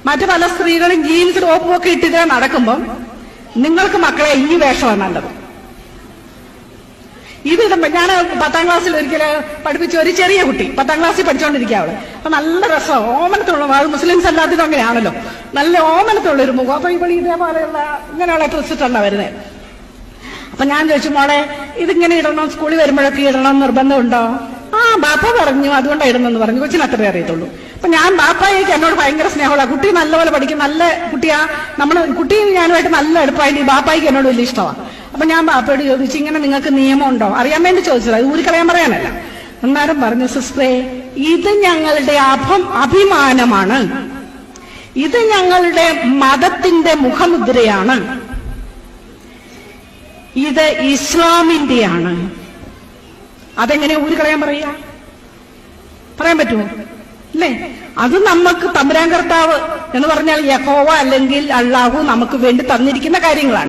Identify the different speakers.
Speaker 1: മറ്റു പല സ്ത്രീകളും ജീൻസ് ടോപ്പും ഒക്കെ ഇട്ടിട്ട് നടക്കുമ്പം നിങ്ങൾക്ക് മക്കളെ ഈ വേഷമാണ് നല്ലത്. ഇത് ഞാൻ 10ാം ക്ലാസ്സിൽ ഒരിക്കൽ പഠിപ്പിച്ച ഒരു ചെറിയ കുട്ടി, 10ാം ക്ലാസ്സിൽ പഠിച്ചുകൊണ്ടിരിക്കുക അവള്. അപ്പൊ നല്ല രസം, ഓമനത്തുള്ള, അത് മുസ്ലിംസ് എല്ലാത്തിനും അങ്ങനെയാണല്ലോ, നല്ല ഓമനത്തുള്ള ഒരു മുഖം. അപ്പൊ ഇവിടെ ഇതേപോലെയുള്ള ഇങ്ങനെയുള്ള ഡ്രസ്സിട്ടാണ് വരുന്നത്. അപ്പൊ ഞാൻ ചോദിച്ചു, മോളെ ഇതിങ്ങനെ ഇടണം, സ്കൂളിൽ വരുമ്പോഴൊക്കെ ഇടണം നിർബന്ധമുണ്ടോ? ബാപ്പ പറഞ്ഞു അതുകൊണ്ടാണ് ഇടുന്നെന്ന് പറഞ്ഞു. കൊച്ചിന് അത്രേ അറിയത്തുള്ളൂ. അപ്പൊ ഞാൻ ബാപ്പായേക്ക് എന്നോട് ഭയങ്കര സ്നേഹമുള്ള, കുട്ടി നല്ലപോലെ പഠിക്കും, നല്ല കുട്ടിയാ, കുട്ടിയും ഞാനുമായിട്ട് നല്ല അടുപ്പായിട്ട് ഈ ബാപ്പായിക്ക് എന്നോട് വലിയ ഇഷ്ടമാണ്. അപ്പൊ ഞാൻ ബാപ്പയോട് ചോദിച്ചു, ഇങ്ങനെ നിങ്ങൾക്ക് നിയമം ഉണ്ടോ അറിയാൻ വേണ്ടി ചോദിച്ചത്, അത് ഊരിക്കളയാൻ പറയാനല്ല. അന്നേരം പറഞ്ഞു, സിസ്റ്ററെ ഇത് ഞങ്ങളുടെ അഭിമാനമാണ്, ഇത് ഞങ്ങളുടെ മതത്തിന്റെ മുഖമുദ്രയാണ്, ഇത് ഇസ്ലാമിന്റെയാണ്. അതെങ്ങനെ ഊരിക്കളയാൻ പറയാൻ പറ്റുമോ? അല്ലേ? അത് നമുക്ക് തമ്പുരാൻ കർത്താവ് എന്ന് പറഞ്ഞാൽ യഹോവ അല്ലെങ്കിൽ അള്ളാഹു നമുക്ക് വേണ്ടി തന്നിരിക്കുന്ന കാര്യങ്ങളാണ്.